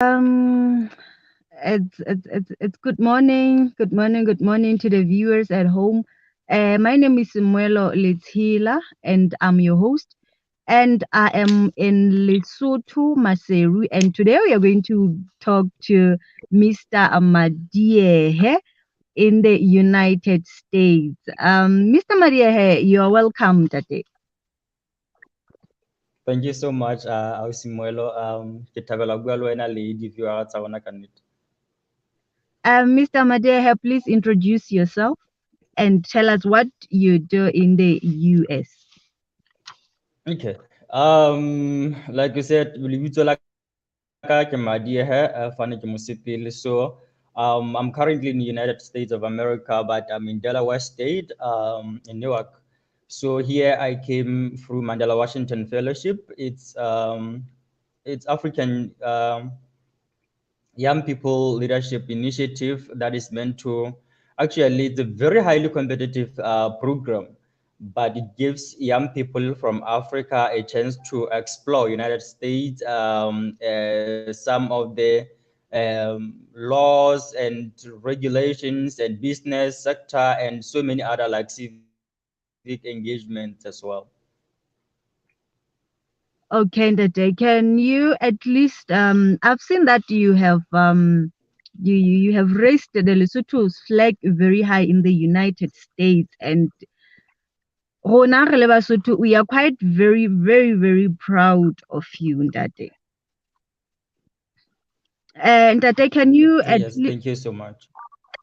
Um, it's good morning to the viewers at home. My name is Samuelo Letila, and I'm your host. And I am in Lesotho, Maseru, and today we are going to talk to Mr. Amadiehe in the United States. Mr. Amadiehe, you are welcome today. Thank you so much, Ausimuelo. Ke thabela ho bua le wena le di-viewer tsa rona ka nnete. Mr. Amadiehe, please introduce yourself and tell us what you do in the US. Okay. Like you said, lebitso la ka ke Madiehe, fane ke Mosepele. So, I'm currently in the United States of America, but I'm in Delaware State, in Newark. So here I came through Mandela Washington Fellowship. It's African young people leadership initiative that is meant to actually it's a very highly competitive program, but it gives young people from Africa a chance to explore United States, some of the laws and regulations and business sector and so many other like civic engagements as well. Okay, Ndate, can you at least I've seen that you have you have raised the Lesotho's flag very high in the United States, and rona re le Basotho, we are quite very proud of you, Ndate. Ndate, can you Yes, at thank you least so much.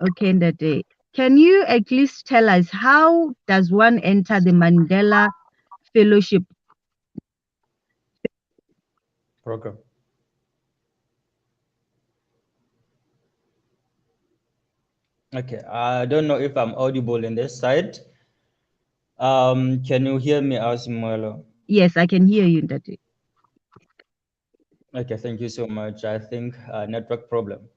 okay, Ndate, can you at least tell us how does one enter the Mandela Fellowship? Program. Okay, I don't know if I'm audible in this side. Can you hear me, Asimuelo? Yes, I can hear you, Ndate. Okay, thank you so much. I think network problem.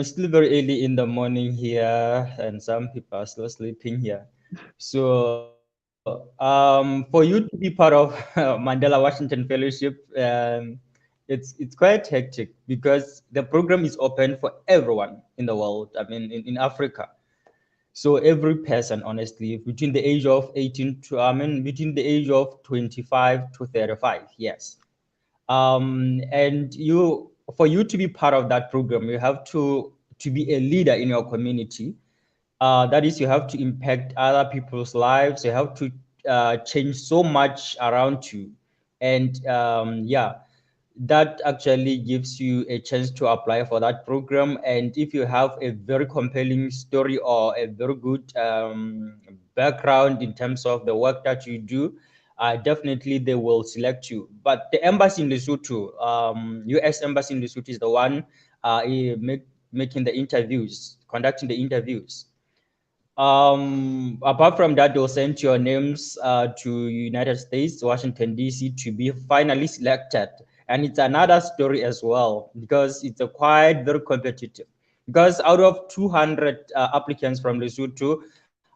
Still very early in the morning here, and some people are still sleeping here. So, for you to be part of Mandela Washington Fellowship, it's quite hectic because the program is open for everyone in the world. I mean, in Africa. So every person, honestly, between the age of 18 to, I mean, between the age of 25 to 35, yes. And for you to be part of that program, you have to be a leader in your community. That is, you have to impact other people's lives. You have to change so much around you, and yeah, that actually gives you a chance to apply for that program. And if you have a very compelling story or a very good background in terms of the work that you do, definitely they will select you. But the embassy in Lesotho, U.S. embassy in Lesotho, is the one making the interviews, conducting the interviews. Apart from that, they'll send your names to United States, Washington D.C. to be finally selected, and it's another story as well because it's a quite very competitive. Because out of 200 applicants from Lesotho,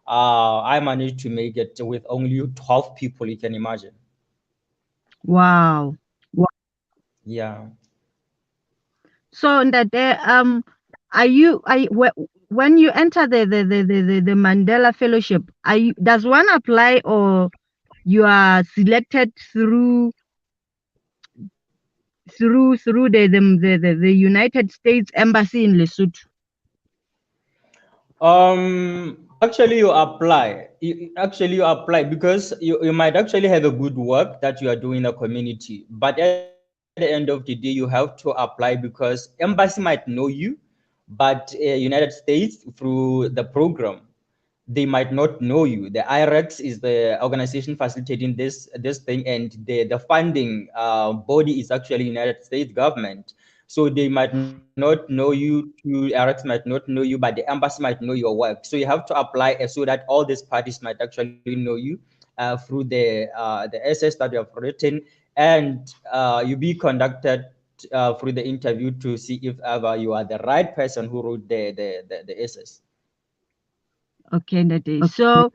I managed to make it with only 12 people. You can imagine. Wow. Yeah. So that are when you enter the Mandela Fellowship, does one apply or you are selected through the United States Embassy in Lesotho? Actually, actually, you apply because you might actually have a good work that you are doing in the community. But at the end of the day, you have to apply because embassy might know you, but United States through the program they might not know you. The IREX is the organization facilitating this thing, and the funding body is actually United States government. So they might not know you. IREX might not know you, but the embassy might know your work. So you have to apply so that all these parties might actually know you through the essays that you have written, and you be conducted through the interview to see if ever you are the right person who wrote the essays. Okay, that is. So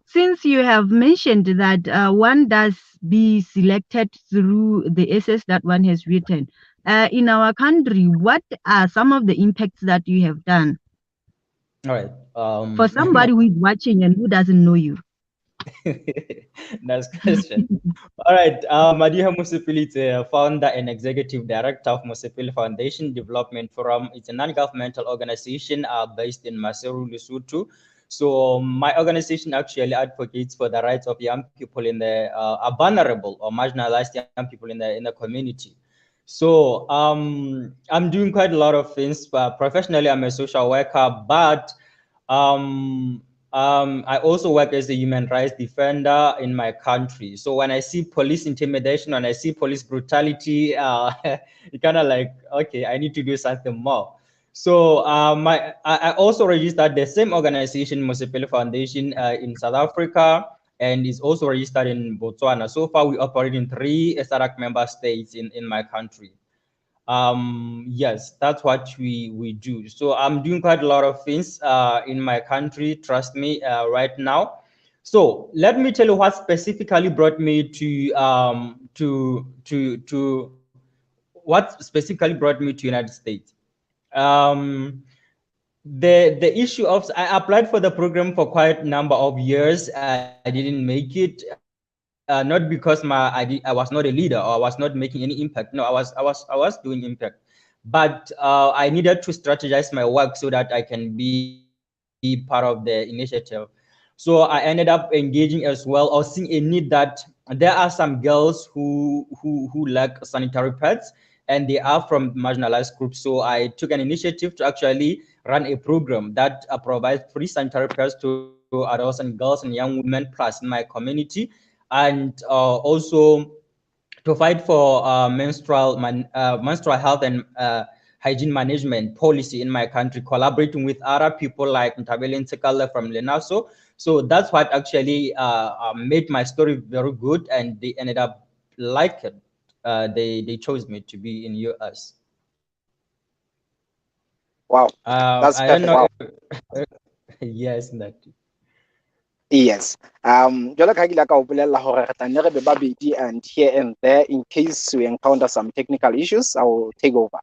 since you have mentioned that one does be selected through the essays that one has written, in our country, what are some of the impacts that you have done All right. for somebody who is watching and who doesn't know you? Nice question. All right. Madiha Musipili is a founder and executive director of Musipili Foundation Development Forum. It's a non-governmental organization based in Maseru, Lesotho. So my organization actually advocates for the rights of young people in the vulnerable or marginalized young people in the community. So I'm doing quite a lot of things. Professionally, I'm a social worker, but um, I also work as a human rights defender in my country. So when I see police intimidation, when I see police brutality, it kind of like, okay, I need to do something more. So I also registered the same organization, Mosepele Foundation, in South Africa, and is also registered in Botswana. So far, we operate in 3 SADC member states in my country. Yes, that's what we do. So I'm doing quite a lot of things in my country, trust me, right now. So let me tell you what specifically brought me to what specifically brought me to United States. um the issue of, I applied for the program for quite a number of years. I didn't make it, not because I was not a leader or I was not making any impact. No, I was doing impact, but I needed to strategize my work so that I can be part of the initiative. So I ended up engaging as well, or seeing a need that there are some girls who lack sanitary pads, and they are from marginalized groups. So I took an initiative to actually run a program that provides free sanitary pads to adults and girls and young women plus in my community, and also to fight for menstrual health and hygiene management policy in my country, collaborating with other people like Ntabele Nsekala from Lenaso. So that's what actually made my story very good, and they ended up like it. They chose me to be in US. Wow, that's I don't perfect. know. Yes, that. Yes. Jwalo ka ha ke ile ka o bolella hore re tla nne re be babedi and here and there in case we encounter some technical issues, I will take over.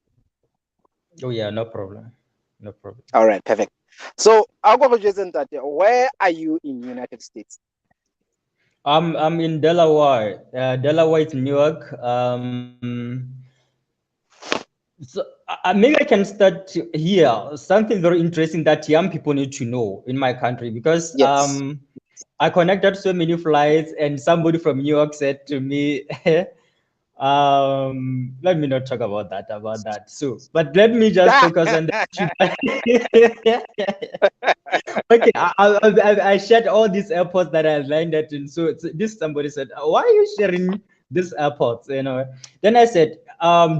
Oh yeah, no problem, no problem. All right, perfect. So I'll go for Jason that where are you in United States? I'm in Delaware. Delaware is New York. So maybe I can start here. Something very interesting that young people need to know in my country, because Yes. I connected so many flights, and somebody from New York said to me, let me not talk about that. So, but let me just focus on the issue. Okay, I shared all these airports that I landed in. So this somebody said, "Why are you sharing these airports?" Then I said,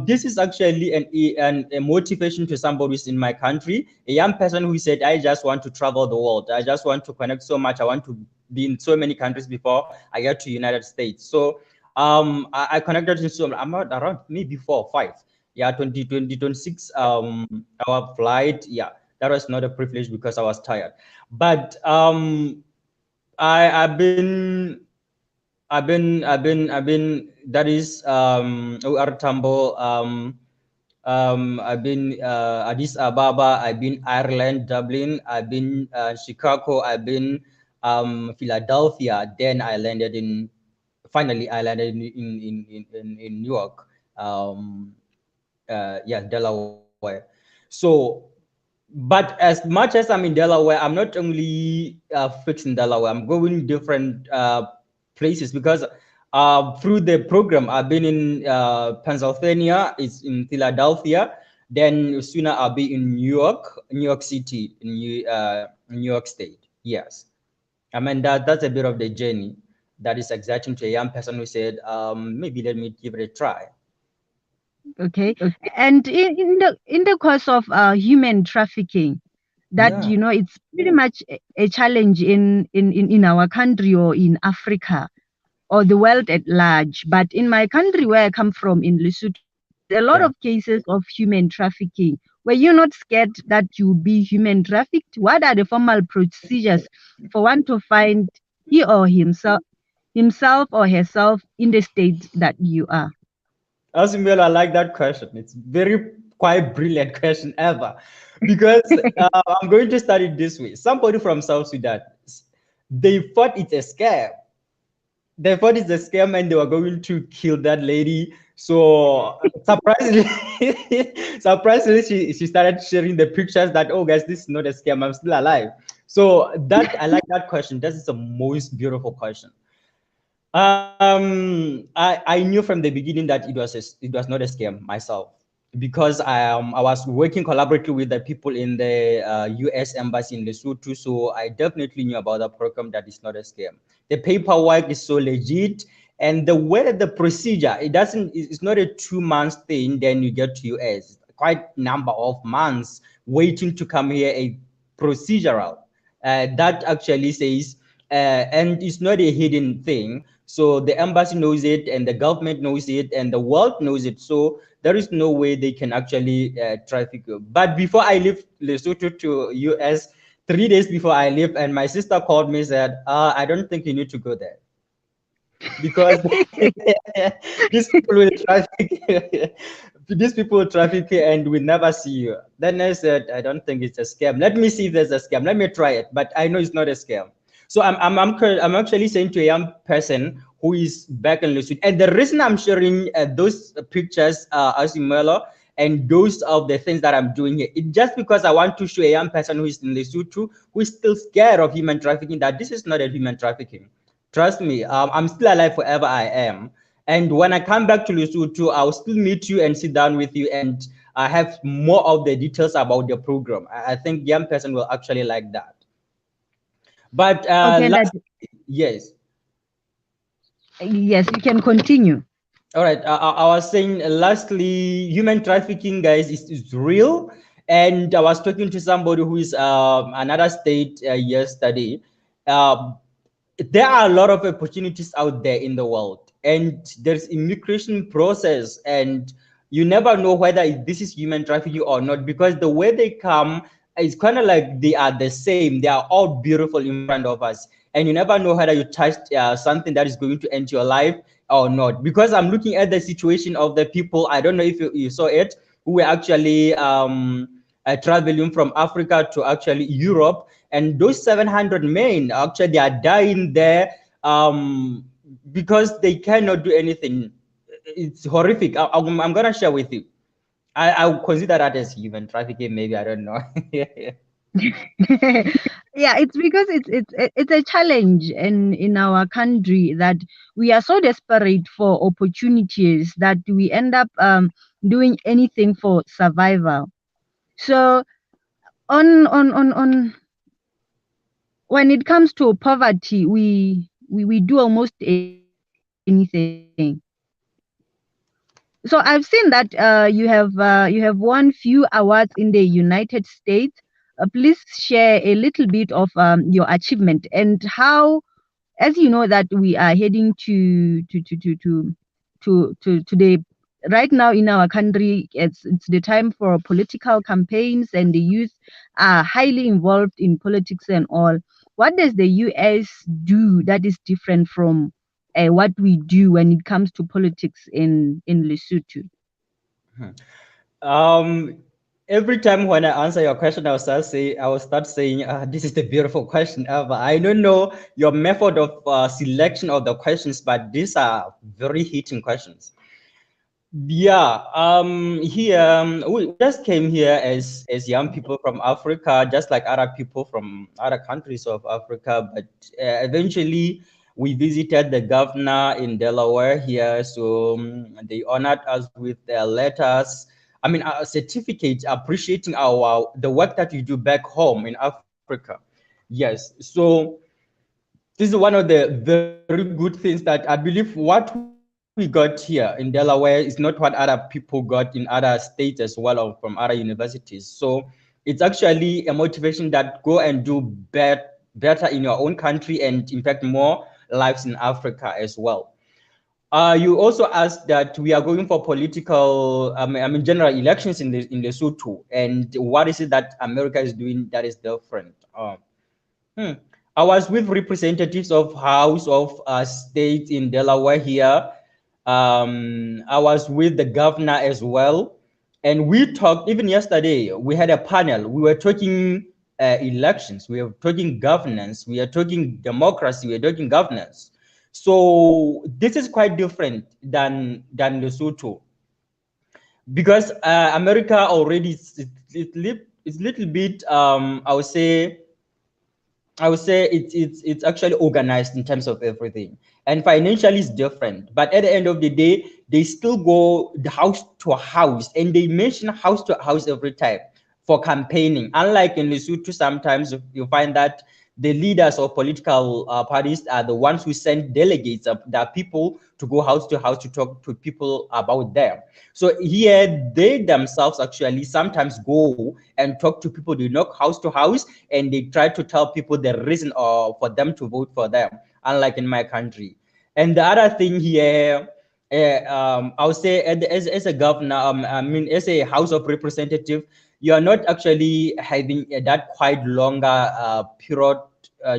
"This is actually a motivation to somebody who's in my country, a young person who said, I just want to travel the world. I just want to connect so much. I want to be in so many countries before I get to United States." So I connected in so I'm not around maybe 4 or 5. Yeah, 2026 our flight. Yeah, that was not a privilege because I was tired. But I've been that is OR Tambo. I've been Addis Ababa. I've been Ireland, Dublin. I've been Chicago. I've been Philadelphia. Then I landed in. Finally, I landed in New York. Um, yeah, Delaware. So, but as much as I'm in Delaware, I'm not only fixed in Delaware. I'm going different places because through the program, I've been in Pennsylvania, it's in Philadelphia. Then sooner I'll be in New York City, in New York State. Yes, I mean that's a bit of the journey that is exciting to a young person who said, maybe let me give it a try. Okay. And in the course of human trafficking, that Yeah. it's pretty much a challenge in our country or in Africa or the world at large. But in my country where I come from, in Lesotho, there's a lot Yeah. of cases of human trafficking. Were you not scared that you would be human trafficked? What are the formal procedures for one to find he or himself or herself in the state that you are? Asimelo, I like that question. It's very quite brilliant question ever, because I'm going to start it this way. Somebody from South Sudan, they thought it's a scam. They thought it's a scam and they were going to kill that lady. So surprisingly, surprisingly, she started sharing the pictures that, oh guys, this is not a scam. I'm still alive. So that I like that question. That is the most beautiful question. I knew from the beginning that it was not a scam myself, because I was working collaboratively with the people in the U.S. embassy in Lesotho, so I definitely knew about the program that is not a scam. The paperwork is so legit, and the way the procedure, it's not a 2 months thing. Then you get to U.S. Quite number of months waiting to come here. A procedural that actually says, and it's not a hidden thing. So the embassy knows it, and the government knows it, and the world knows it. So there is no way they can actually traffic you. But before I left Lesotho to US, 3 days before I left, and my sister called me and said, I don't think you need to go there, because these people will traffic these people will traffic you and will never see you. Then I said, I don't think it's a scam. Let me see if there's a scam. Let me try it, but I know it's not a scam. So I'm actually saying to a young person who is back in Lesotho, and the reason I'm sharing those pictures, Asimelo, and those of the things that I'm doing here, it's just because I want to show a young person who is in Lesotho, who is still scared of human trafficking, that this is not a human trafficking. Trust me, I'm still alive forever. I am. And when I come back to Lesotho, I'll still meet you and sit down with you, and I have more of the details about the program. I think young person will actually like that. But Okay, that yes. yes, you can continue. All right. I was saying, lastly, human trafficking, guys, is real. And I was talking to somebody who is another state yesterday. Uh, there are a lot of opportunities out there in the world, and there's immigration process, and you never know whether this is human trafficking or not, because the way they come is kind of like they are the same. They are all beautiful in front of us, and you never know whether you touched something that is going to end your life or not. Because I'm looking at the situation of the people, I don't know if you saw it, who were actually traveling from Africa to actually Europe, and those 700 men actually they are dying there because they cannot do anything. It's horrific. I'm gonna share with you. I consider that as human trafficking. Maybe I don't know. Yeah, it's because it's a challenge in our country that we are so desperate for opportunities that we end up doing anything for survival. So on when it comes to poverty, we do almost anything. So I've seen that you have won few awards in the United States. Please share a little bit of your achievement and how, as you know that we are heading to the right now in our country, it's the time for political campaigns and the youth are highly involved in politics and all. What does the US do that is different from what we do when it comes to politics in Lesotho? um, every time when I answer your question, I will start saying, "This is the beautiful question ever." I don't know your method of selection of the questions, but these are very hitting questions. Yeah, here we just came here as young people from Africa, just like other people from other countries of Africa. But eventually, we visited the governor in Delaware here, so they honored us with their letters. I mean, a certificate appreciating our the work that we do back home in Africa. Yes, so this is one of the very good things that I believe what we got here in Delaware is not what other people got in other states as well, or from other universities. So it's actually a motivation that go and do better in your own country, and in fact more lives in Africa as well. You also asked that we are going for political, general elections in Lesotho, and what is it that America is doing that is different? Hmm. I was with representatives of House of State in Delaware here. I was with the governor as well, and we talked. Even yesterday, we had a panel. We were talking elections. We were talking governance. We are talking democracy. We are talking governance. So this is quite different than Lesotho, because America already it's little bit I would say it's actually organized in terms of everything, and financially it's different. But at the end of the day, they still go the house to house, and they mention house to house every time for campaigning. Unlike in Lesotho, sometimes you find that the leaders of political parties are the ones who send delegates of the people to go house to house to talk to people about them. So here they themselves actually sometimes go and talk to people. They knock house to house and they try to tell people the reason for them to vote for them, unlike in my country. And the other thing here, I would say as a governor, I mean, as a House of Representative, you are not actually having that quite longer period,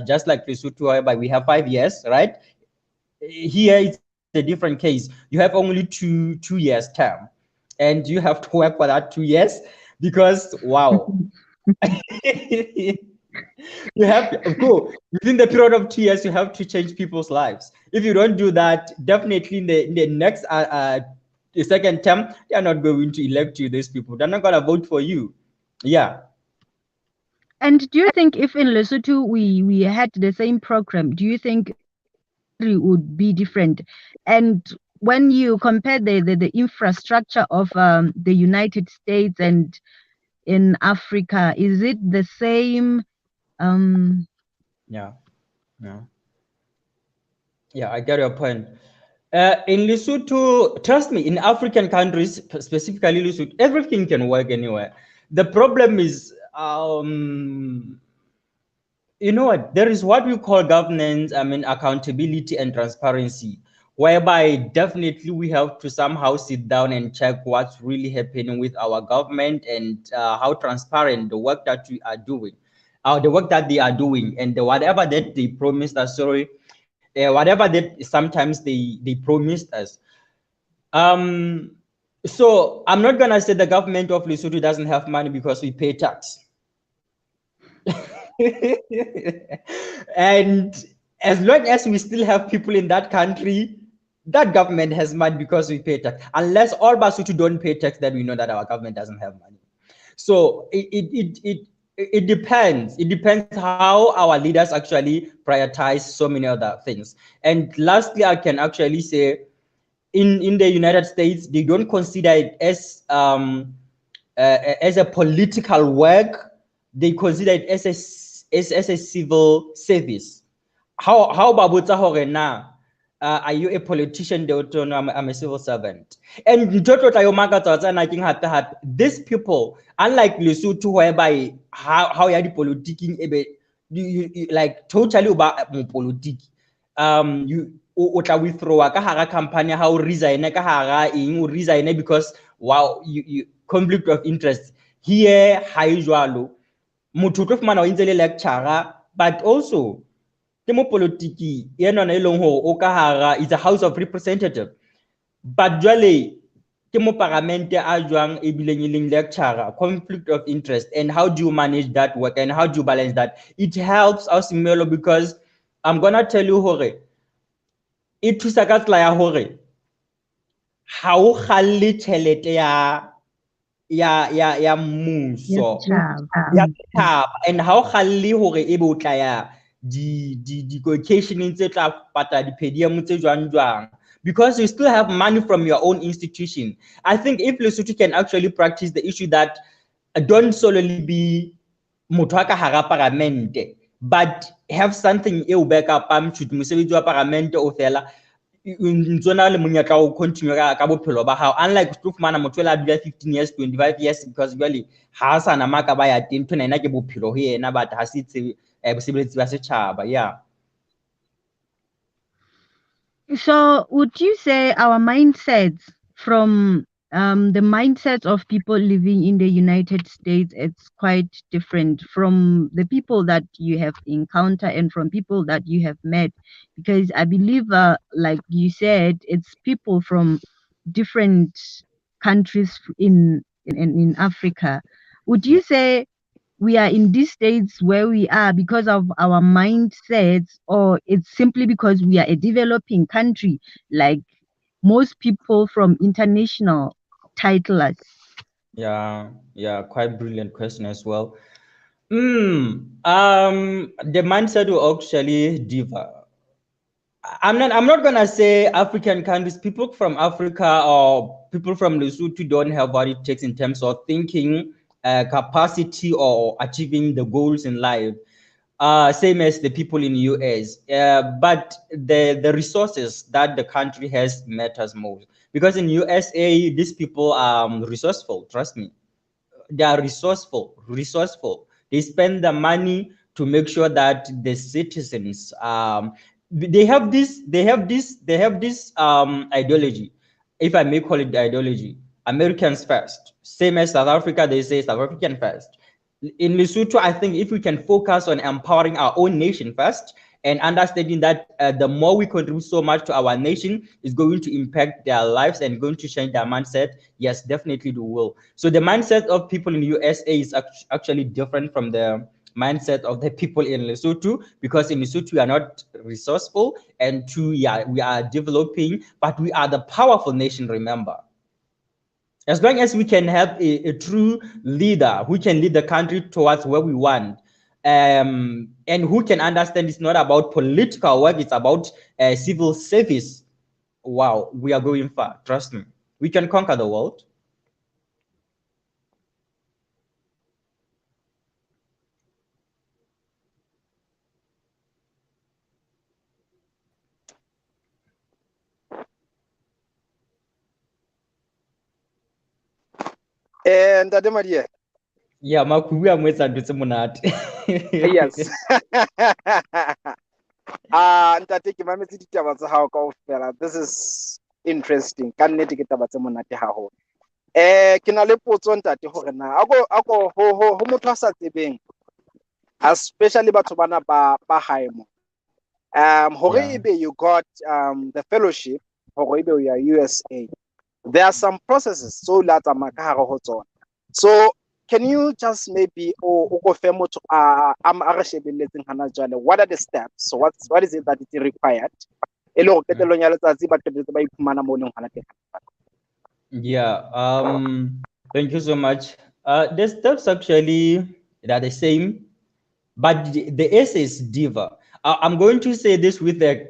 just like Lesotho, whereby we have 5 years, right? Here it's a different case. You have only two years term, and you have to work for that 2 years because wow. You have to go within the period of 2 years. You have to change people's lives. If you don't do that, definitely in the next the second term, they are not going to elect you. These people, they're not going to vote for you. Yeah. And do you think if in Lesotho we had the same program, do you think country would be different? And when you compare the infrastructure of the United States and in Africa, is it the same? Um, Yeah. Yeah. Yeah, I get your point. In Lesotho, trust me, in African countries, specifically Lesotho, everything can work anywhere. The problem is, you know what, there is what we call governance, I mean, accountability and transparency, whereby definitely we have to somehow sit down and check what's really happening with our government and how transparent the work that we are doing, the work that they are doing, and whatever that they promised us, sorry, whatever that sometimes they promised us. um so I'm not gonna say the government of Lesotho doesn't have money because we pay tax. And as long as we still have people in that country, that government has money because we pay tax. Unless all Basutu don't pay tax, then we know that our government doesn't have money. So it depends. It depends how our leaders actually prioritize so many other things. And lastly, I can actually say in the United States, they don't consider it as a political work. They consider it as a civil service. How about hore na, are you a politician? They would tell, no, I'm a civil servant. And these people, unlike Lesotho, whereby how you are the politicking, like totally about politics. You o tla withdraw ka hara company, how resign ka hara eng, o resign because wow, you conflict of interest. Here ha e jwalo, motho o tlo fumana o ntse le lecturer, but also ke mo politiki ena e leng hore o ka hara is a House of Representative, but jwale ke mo parliament a jwang e bileng e leng lecturer. Conflict of interest, and how do you manage that work and how do you balance that? It helps us Melo, because I'm gonna tell you hore e thusa ka tsela ya hore ha o kgalle tjhelete ya yes, mmuso child. ya Mm. setjhaba, and ha o kgalle hore ebe o tla ya di-occasioneng tse tla patala di-pedium tse jwang, because you still have money from your own institution. I think if Lesotho can actually practice the issue that don't solely be motho a ka hara paramente, but have something eo back-upang should mosebetsi wa paramente o fela, ntsona le monyetla o continue ka bophelo ba hao, unlike o fumana motho a dula 15 years 25 years because jwale ha a sa na maka ba ya teng, ntho ena ke bophelo ho yena, but ha se bosebeletsi ba setjhaba. Yeah. So, would you say our mindsets from the mindset of people living in the United States, it's quite different from the people that you have encountered and from people that you have met, because I believe, like you said, it's people from different countries in Africa. Would you Yeah. say we are in these states where we are because of our mindsets, or it's simply because we are a developing country, like most people from international titles? Yeah, quite brilliant question as well. The mindset will actually differ. I'm not gonna say African countries, people from Africa or people from Lesotho don't have what it takes in terms of thinking capacity or achieving the goals in life. Same as the people in US, but the resources that the country has matters most, because in USA these people are resourceful. Trust me, they are resourceful. They spend the money to make sure that the citizens, they have this ideology, if I may call it the ideology: Americans first. Same as South Africa, they say South African first. In Lesotho, I think if we can focus on empowering our own nation first and understanding that the more we contribute so much to our nation is going to impact their lives and going to change their mindset, yes, definitely we will. So the mindset of people in USA is actually different from the mindset of the people in Lesotho, because in Lesotho we are not resourceful, and two, yeah, we are developing, but we are the powerful nation, remember. As long as we can have a true leader who can lead the country towards where we want, and who can understand it's not about political work, it's about civil service. Wow, we are going far. Trust me, we can conquer the world. Ntate Maria. Yeah, makubu a mwetsa ntho tse monate. Yes. Ntate ke mametse ditaba tsa hao kaofela. This is interesting. Ka nnete ke taba tse monate haholo. Ke na le potso ntate hore na ako ho motho a sa tsebeng, especially batho bana ba hae mo. Hore Yeah. ebe you got the fellowship, hore ebe you are USA. There are some processes so la tsamaya ka hare ho tsona. So can you just maybe o go fe motho a re shebelletseng hana jwale, what are the steps? So what is it that is required? E le hore qetellong ya letsatsi ba qetetse ba iphumana mo leng hana teng. Yeah. Thank you so much. The steps actually are the same, but the S is diva. I'm going to say this with the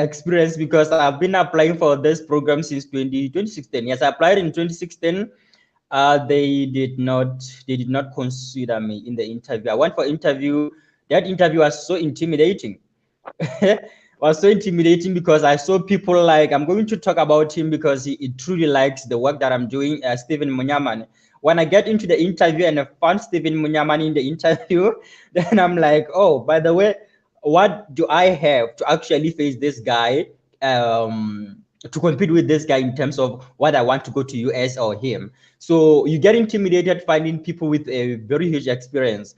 experience, because I've been applying for this program since 2016. Yes, I applied in 2016. They did not consider me in the interview. I went for interview. That interview was so intimidating. Was so intimidating because I saw people like, I'm going to talk about him because he truly likes the work that I'm doing, Stephen Munyaman. When I get into the interview and I found Stephen Munyaman in the interview, then I'm like, oh, by the way, what do I have to actually face this guy, to compete with this guy in terms of what I want to go to US or him? So you get intimidated finding people with a very huge experience.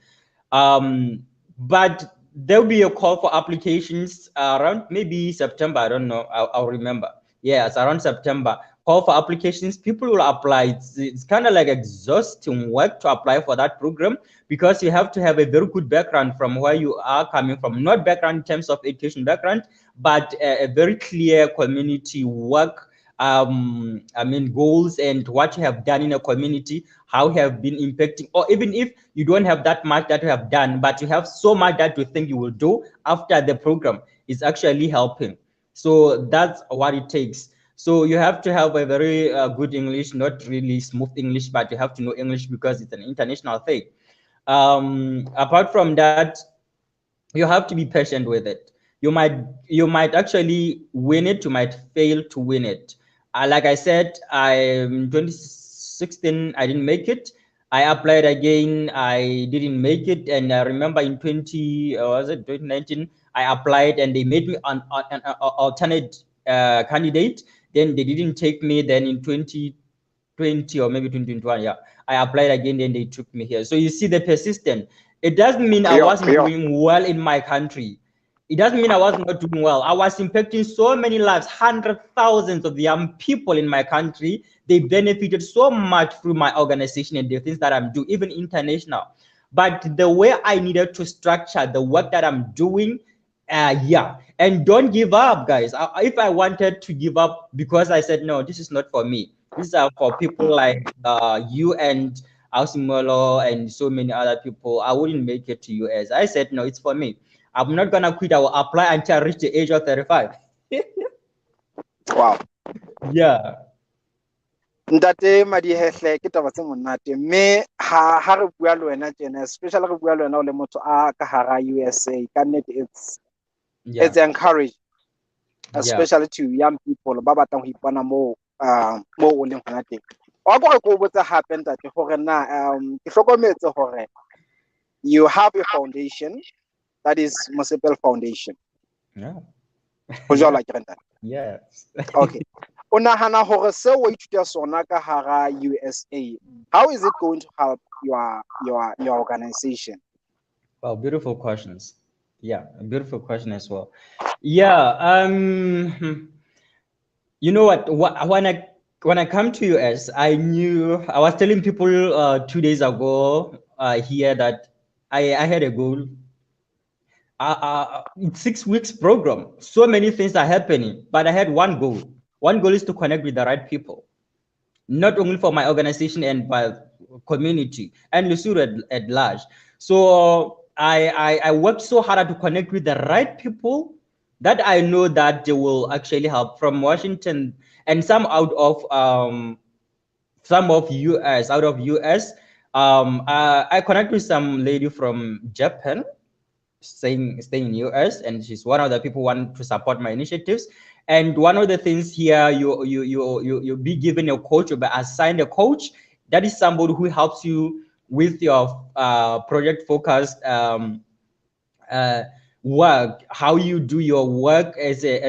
But there'll be a call for applications around maybe September. I don't know. I'll remember. Yes, around September. Call for applications. People will apply. It's kind of like exhausting work to apply for that program, because you have to have a very good background from where you are coming from. Not background in terms of education background, but a very clear community work, goals and what you have done in a community, how you have been impacting, or even if you don't have that much that you have done, but you have so much that you think you will do after the program is actually helping. So that's what it takes. So you have to have a very good English, not really smooth English, but you have to know English because it's an international thing. Apart from that, you have to be patient with it. You might actually win it, you might fail to win it. Like I said, I in 2016 I didn't make it. I applied again, I didn't make it, and I remember in 20 was it 2019, I applied and they made me an alternate candidate. Then they didn't take me. Then in 2020 2020 or maybe 2021. Yeah, I applied again, then they took me here. So you see the persistent. It doesn't mean I Yeah, wasn't doing well in my country. It doesn't mean I was not doing well. I was impacting so many lives, hundreds, thousands of young people in my country. They benefited so much through my organization and the things that I'm doing, even international. But the way I needed to structure the work that I'm doing, yeah, and don't give up, guys. If I wanted to give up because I said no, this is not for me. These are for people like you and Ausimolo and so many other people. I wouldn't make it to US. I said no, it's for me. I'm not gonna quit. I will apply until I reach the age of 35. wow. Yeah. Ntate Madihehle ke taba tse monate mme ha re bua le wena tjena, especially re bua le wena o le motho a ka hara USA, ka nnete it's Yeah. encouraging, Yeah. especially to young people ba batlang ho ipona mo o leng hona teng. Wa go re go botsa hape ntate hore na ke hlokometse hore you have a foundation that is Mosepel Foundation. Yeah. Ho Yeah. jwala ke re ntate. Yes. Okay. O nahana hore seo o ithuta sona ka hara USA, how is it going to help your organization? Well, beautiful questions. Yeah, a beautiful question as well. Yeah. You know what? When I come to US, I knew I was telling people 2 days ago here that I had a goal. It's 6 weeks program. So many things are happening, but I had one goal. One goal is to connect with the right people, not only for my organization and my community and Lesotho at large. So I worked so hard to connect with the right people that I know that they will actually help from Washington and some of US out of US. I connect with some lady from Japan staying in US, and she's one of the people who want to support my initiatives. And one of the things here, you be given a coach or be assigned a coach. That is somebody who helps you with your project focused uh, work, how you do your work as a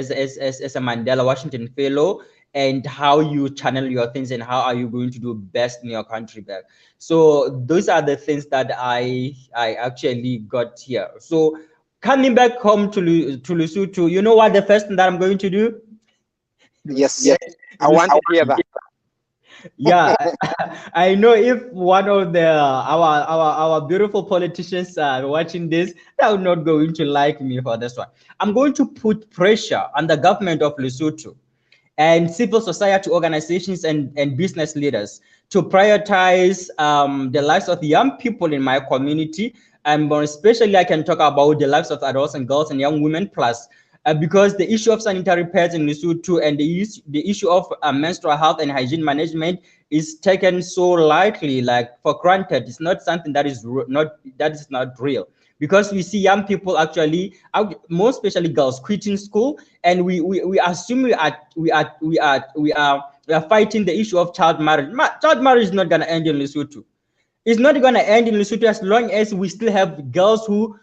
Mandela Washington Fellow, and how you channel your things and how are you going to do best in your country back. So those are the things that I actually got here. So coming back home to Lesotho, you know what the first thing that I'm going to do? Yes, Yeah, I want to hear that. yeah, I know if one of the our beautiful politicians are watching this, they are not going to like me for this one. I'm going to put pressure on the government of Lesotho and civil society organizations and business leaders to prioritize the lives of young people in my community. And more especially, I can talk about the lives of adults and girls and young women plus. Because the issue of sanitary pads in Lesotho and the issue of menstrual health and hygiene management is taken so lightly, like for granted. It's not something that is not real, because we see young people actually, more especially girls, quitting school, and we assume we are fighting the issue of child marriage. Child marriage is not going to end in Lesotho. It's not going to end in Lesotho as long as we still have girls who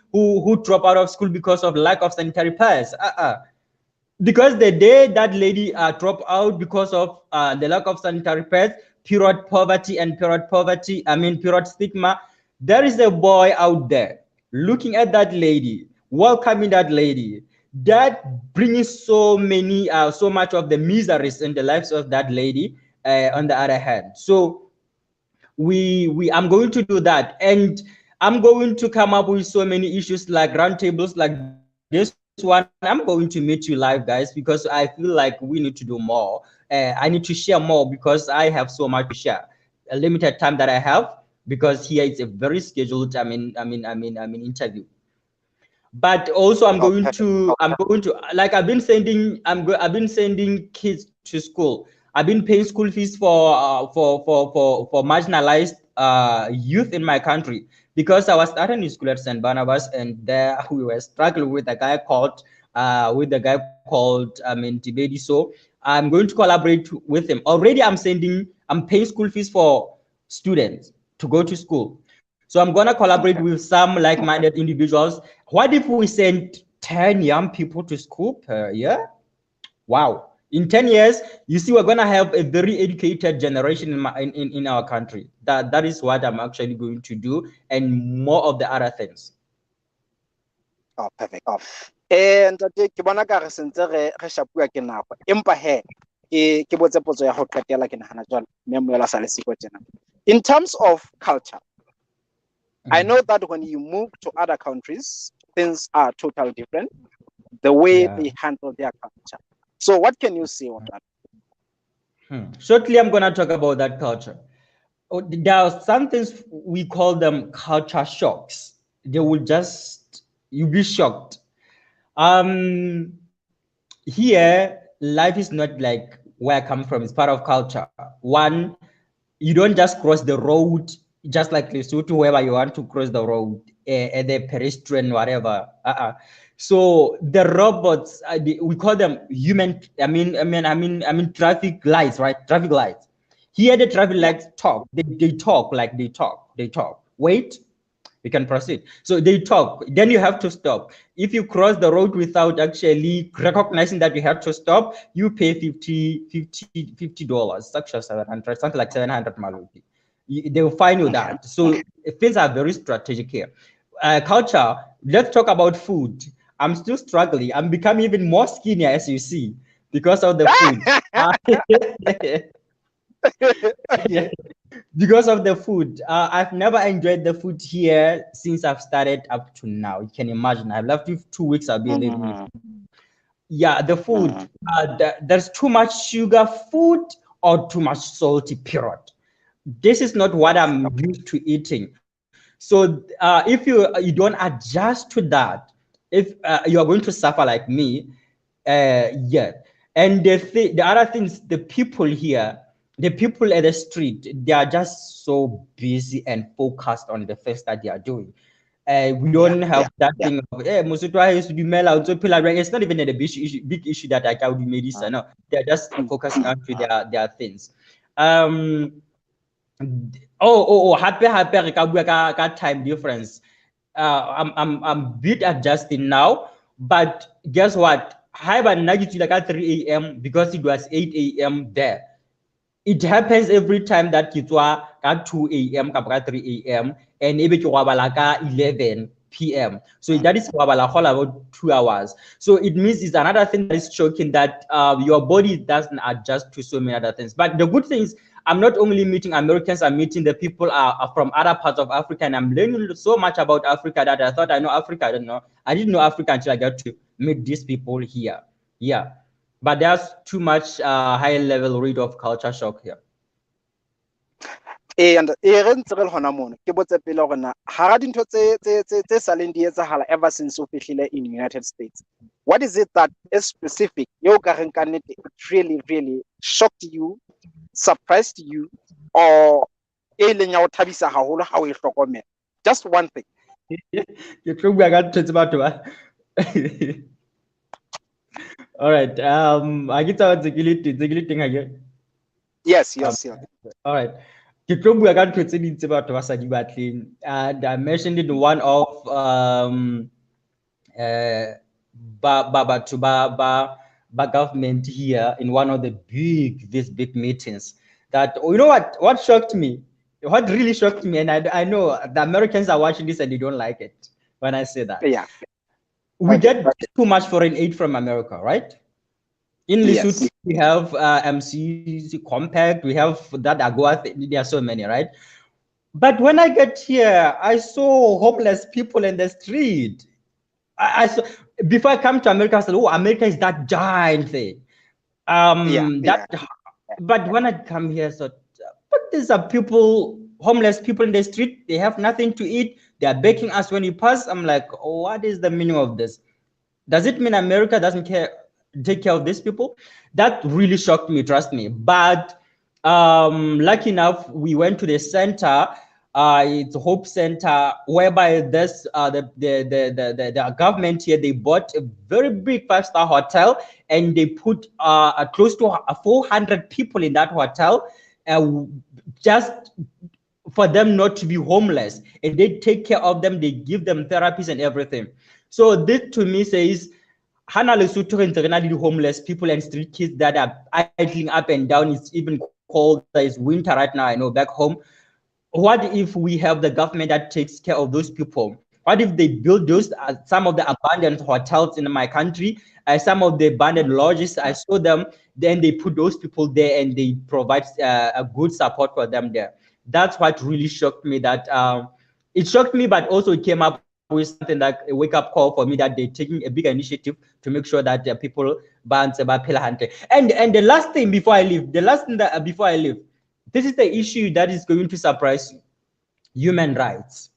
drop out of school because of lack of sanitary pads. Because the day that lady drop out because of the lack of sanitary pads, period stigma, there is a boy out there looking at that lady, welcoming that lady, that brings so much of the miseries in the lives of that lady. On the other hand, so we I'm going to do that, and I'm going to come up with so many issues like roundtables like this one. I'm going to meet you live, guys, because I feel like we need to do more. I need to share more because I have so much to share. A limited time that I have, because here it's a very scheduled interview. But also Okay. I'm going to, like, I've been sending kids to school. I've been paying school fees for marginalized youth in my country, because I was starting in school at St. Barnabas, and there we were struggling with a guy called Tibedi. So I'm going to collaborate with him. Already I'm paying school fees for students to go to school. So I'm going to collaborate with some like-minded individuals. What if we send 10 young people to school per year? Wow. In 10 years, you see, we're going to have a very educated generation in our country. That is what I'm actually going to do, and more of the other things. Oh, perfect. And ke bona ka re sentse re shapua ke nako. Empa he ke botse potso ya go qetela ke nagana jwale Memoela sa le siko tjena. In terms of culture, I know that when you move to other countries, things are totally different. The way Yeah. they handle their culture. So what can you say on that? Shortly, I'm going to talk about that culture. There are some things we call them culture shocks. They will just, you'll be shocked. Um, Here, life is not like where I come from. It's part of culture. One, you don't just cross the road just like Lesotho, wherever you want to cross the road, at the pedestrian, whatever. So the robots, we call them human. I mean, traffic lights, right? Traffic lights. Here, the traffic Yeah. lights talk. They talk like they talk. They talk. Wait, we can proceed. So they talk, then you have to stop. If you cross the road without actually recognizing that you have to stop, you pay $50, actually 700, something like 700 maluti. They will fine you that. So things are very strategic here. Culture, let's talk about food. I'm still struggling. I'm becoming even more skinny, as you see, because of the food. Yeah, because of the food. I've never enjoyed the food here since I've started up to now. You can imagine. I've left you 2 weeks. I'll be there. Yeah, the food. There's too much sugar food or too much salty. Period. This is not what I'm used to eating. So if you don't adjust to that, if you are going to suffer like me, yeah. And the other things, the people here, the people at the street, they are just so busy and focused on the things that they are doing. We don't have that thing of, Mosotho ha heso dumela, o ntso phela jwang?" It's not even a big issue that I can medicine. No, they're just focusing on to their things. Happy re ka bua ka time difference. I'm bit adjusting now, but guess what? Haeba nna ke tswile ka 3 a.m. because it was 8 a.m. there. It happens every time that ke tswa ka 2 a.m. kapa ka 3 a.m. and ebe ke robala ka 11 p.m. So that is robala all about 2 hours. So it means it's another thing that is shocking, that your body doesn't adjust to so many other things. But the good thing is, I'm not only meeting Americans, I'm meeting the people are from other parts of Africa, and I'm learning so much about Africa that I thought I know Africa. I don't know. I didn't know Africa until I got to meet these people here. Yeah. But there's too much high level rate of culture shock here. And re ntse re le hona mono ke botse pele gore na hara dintho tse saleng di etsahala ever since o fihlile in United States, what is it that is specific yo ka reng ka nnete it really shocked you, surprised you, or e leng ya go thabisa haholo ha o e hlokomela? Just one thing. Ke tlo bua ka ntho tse batho ba. All right. I get out the teng again. Yes. All right. Ke tlo bua ka ntho tse ding tse batho ba sa di batleng. And I mentioned it in one of batho ba government here in one of these big meetings, that, you know what shocked me? What really shocked me, and I know the Americans are watching this and they don't like it when I say that. Yeah. We get too much foreign aid from America, right? In Lesotho, we have MCC Compact, we have that AGOA, there are so many, right? But when I get here, I saw homeless people in the street. I saw, before I come to America, I said, "Oh, America is that giant thing." But when I come here, so, but these are people, homeless people in the street. They have nothing to eat. They are begging us when you pass. I'm like, oh, what is the meaning of this? Does it mean America doesn't take care of these people? That really shocked me, trust me. But lucky enough, we went to the center. It's Hope Center, whereby this the government here, they bought a very big 5-star hotel, and they put close to 400 people in that hotel, just for them not to be homeless, and they take care of them. They give them therapies and everything. So this to me says, Hana Lesotho re ntse re na le homeless people and street kids that are idling up and down. It's even cold. It's winter right now. I know back home. What if we have the government that takes care of those people? What if they build those some of the abandoned hotels in my country, some of the abandoned lodges? I saw them. Then they put those people there and they provide a good support for them there. That's what really shocked me. That it shocked me, but also it came up with something like a wake up call for me that they're taking a bigger initiative to make sure that people ban and the last thing before I leave, the last thing that before I leave, this is the issue that is going to surprise you: human rights.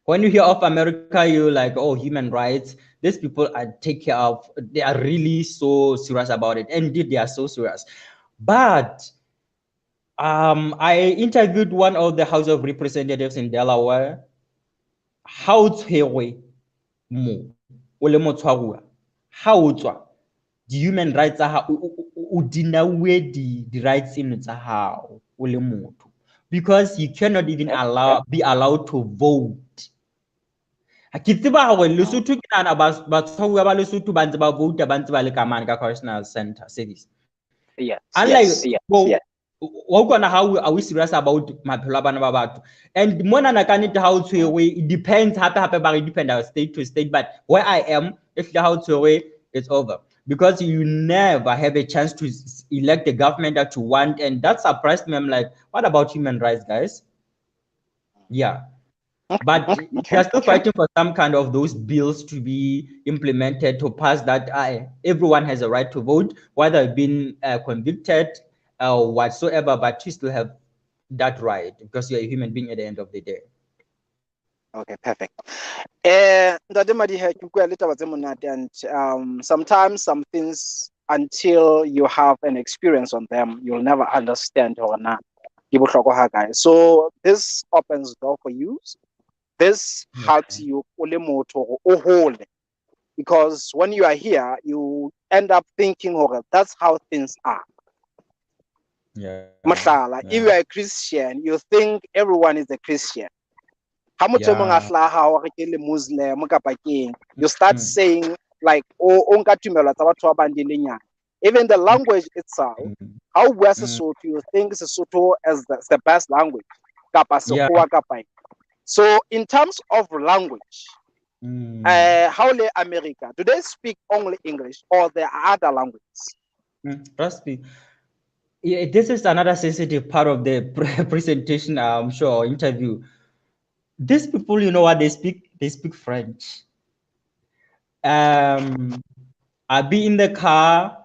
When you hear of America, you're like, oh, human rights. These people are take care of. They are really so serious about it. And indeed, they are so serious. But I interviewed one of the House of Representatives in Delaware. How tshwerwe mo o le motshwaruwa, ha o tswa di human rights tsa hao o dinauwe di rights eno tsa hao o le motho, because you cannot even be allowed to vote. Ke tseba hore Lesotho ke nana batshwaruwa ba Lesotho ba ntse ba vouta ba ntse ba le kamane ka correctional center service. Unlike wa utlwana how are we serious about maphelo a bana ba batho? And mona na ka nnete ha o tshwerwe, it depends hape ba re depend state to state, but where I am, if the how tshwerwe, it's over, because you never have a chance to elect the government that you want. And that surprised me. I'm like, what about human rights, guys? Yeah. But they are still fighting for some kind of those bills to be implemented to pass that everyone has a right to vote, whether been convicted or whatsoever, but you still have that right because you're a human being at the end of the day. Okay, perfect. Ntate Madihe, ke utlwa le taba tse monate, and sometimes some things, until you have an experience on them, you'll never understand or na ke bohlokwa ha kae. So this opens door for you. This helps you o le motho hore o hole, because when you are here, you end up thinking, okay, that's how things are. Mashallah, if you are a Christian, you think everyone is a Christian. How much Muslim, you start saying like, oh, even the language itself, how we are Sesotho, you think Sesotho as the best language. So in terms of language, how le America, do they speak only English or there are other languages? Trust me. Yeah, this is another sensitive part of the presentation, I'm sure, interview. These people, you know what they speak? They speak French. I'll be in the car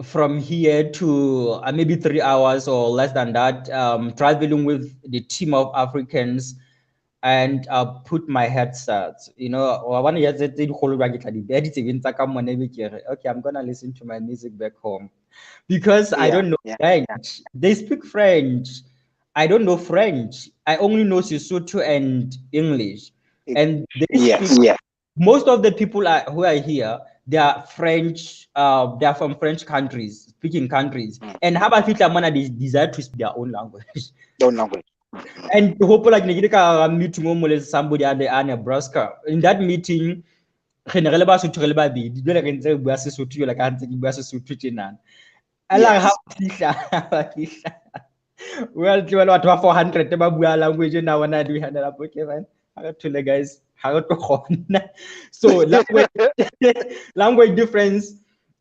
from here to maybe 3 hours or less than that, traveling with the team of Africans, and put my headset. You know, okay, I'm gonna listen to my music back home because I don't know French. They speak French. I don't know French. I only know Sesotho and English. And they speak, most of the people who are here, they are French, they are from French countries, speaking countries. And how about they desire to speak their own language? And hopefully, like meeting with somebody at the Nebraska. In that meeting, generally ba Sotho le babedi jwale re ntse re bua Sesotho jwale ka ntse ke bua Sesotho tjenana. Ala ha fihla well batho ba 400 ba bua language na bona di handle up, okay man, I got to the guys, I got to khona. So language difference.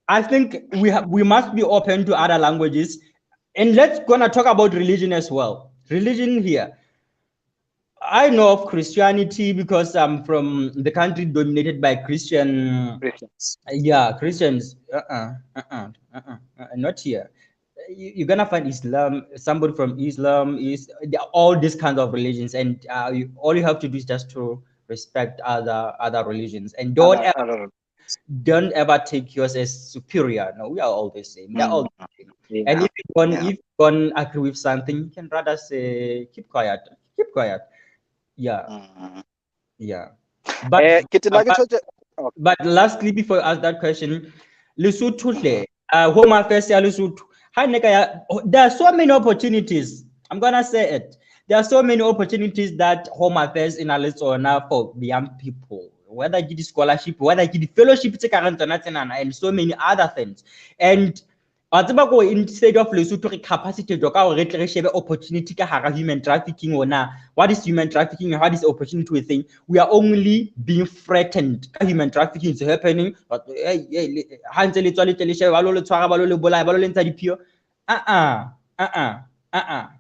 I think we must be open to other languages. And let's gonna talk about religion as well. Religion here, I know of Christianity because I'm from the country dominated by Christians. Yeah, Christians. Not here. You're gonna find Islam. Somebody from Islam is all these kinds of religions, and all you have to do is just to respect other religions, and don't ever take yours as superior. No, we are all the same. They're all the same. And if you don't agree with something, you can rather say keep quiet. Keep quiet. Yeah. But lastly, before I ask that question, Lesotho, Home Affairs, Lesotho, there are so many opportunities. I'm gonna say it. There are so many opportunities that Home Affairs in Lesotho for the young people. whether it is scholarship, whether it is fellowship, and so many other things. And instead of Lesotho capacity to opportunity human trafficking or na what is human trafficking and what is opportunity within, we are only being threatened. Human trafficking is happening, but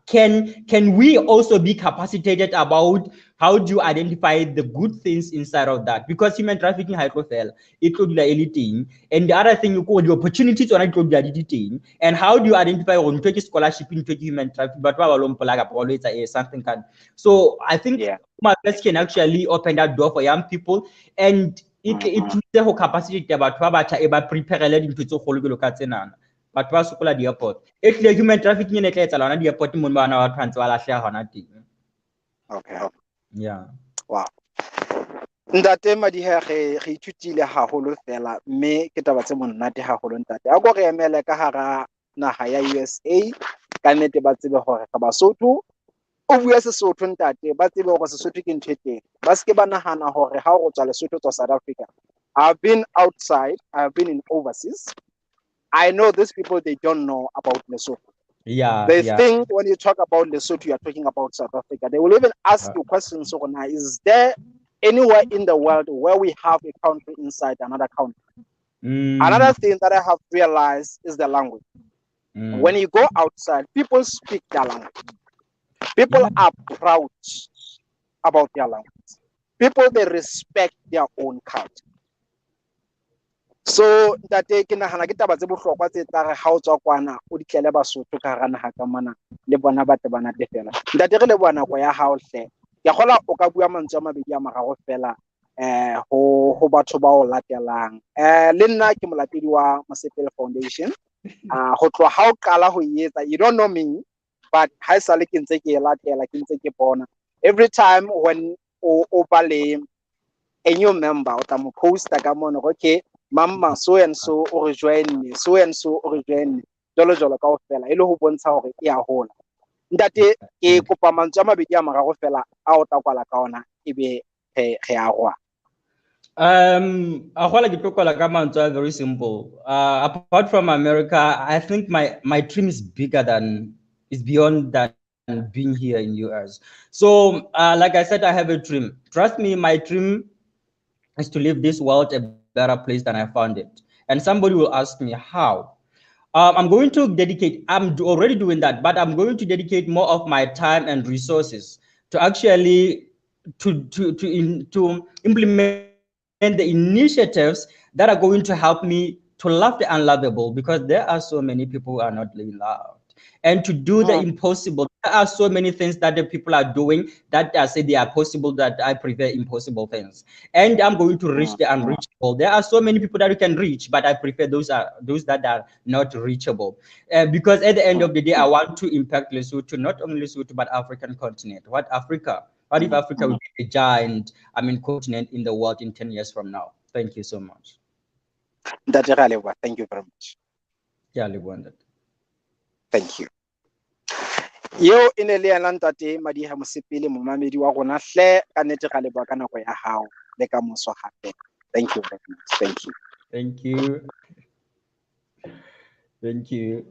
can we also be capacitated about how do you identify the good things inside of that? Because human trafficking it could be anything, and the other thing you call the opportunities on it could be editing, and how do you identify on scholarship into human trafficking? But always something can. So I think my best can actually open that door for young people, and it the whole capacity about prepare into but ba sokola di airport e tle human trafficking ne tla etsa lona di airport mo bana ba tshwantse ba lahlela hona teng. Okay. Yeah. Wow. Ntate Madihe re ithutile haholo fela mme ke taba tse monate haholo ntate. A go re emele ka hara naha ya USA ka nnete ba tsebe hore ka Basotho o bua Sesotho ntate ba tsebe hore Sesotho ke ntho e teng. Ba se ke ba nahana hore ha o tswa Lesotho to South Africa. I've been outside, I've been in overseas. I know these people, they don't know about Lesotho. Yeah. They think when you talk about Lesotho, you are talking about South Africa. They will even ask you questions. So now, is there anywhere in the world where we have a country inside another country? Another thing that I have realized is the language. When you go outside, people speak their language. People are proud about their language. People, they respect their own culture. So ntate ke nagana ke taba tse bohlokwa tse tla re ha o tswa kwana o di tlele Basotho ka hara naha ka mana le bona ba tebana te fela. Ntate re le bona go ya hao hle ke gola o ka bua mantswe a mabedi a mararo fela ho batho ba o latelang le nna ke molatedi wa Mosepele Foundation ho tloha ha o qala ho etsa, you don't know me, but ha sale ke ntse ke latela ke ntse ke bona every time when o ba le a new member o tla mo poster ka mona okay mama so and so o re join so and so o re join jolo ka ofela e le ho bontsha hore e a hola. Ntate ke kopa mantswe a mabedi a mararo fela a o tla kwala ka ona ebe re a roa. Very simple. Apart from America, I think my dream is beyond than being here in US. So like I said, I have a dream. Trust me, my dream is to leave this world a better place than I found it. And somebody will ask me how. I'm going to dedicate, I'm already doing that, but I'm going to dedicate more of my time and resources to actually to implement the initiatives that are going to help me to love the unlovable, because there are so many people who are not being loved. And to do the impossible. There are so many things that the people are doing that I say they are possible, that I prefer impossible things. And I'm going to reach the unreachable. There are so many people that you can reach, but I prefer those that are not reachable. Because at the end of the day, I want to impact Lesotho, not only Lesotho, but African continent. What if Africa will be a giant, continent in the world in 10 years from now? Thank you so much. Thank you very much. Yeah, thank you. Yo ine le yana ntate Madiha Mosepele momamedi wa rona hle ka nnete ga leboa ka nako ya hao le ka moso gape. Thank you very much. Thank you. Thank you. Thank you.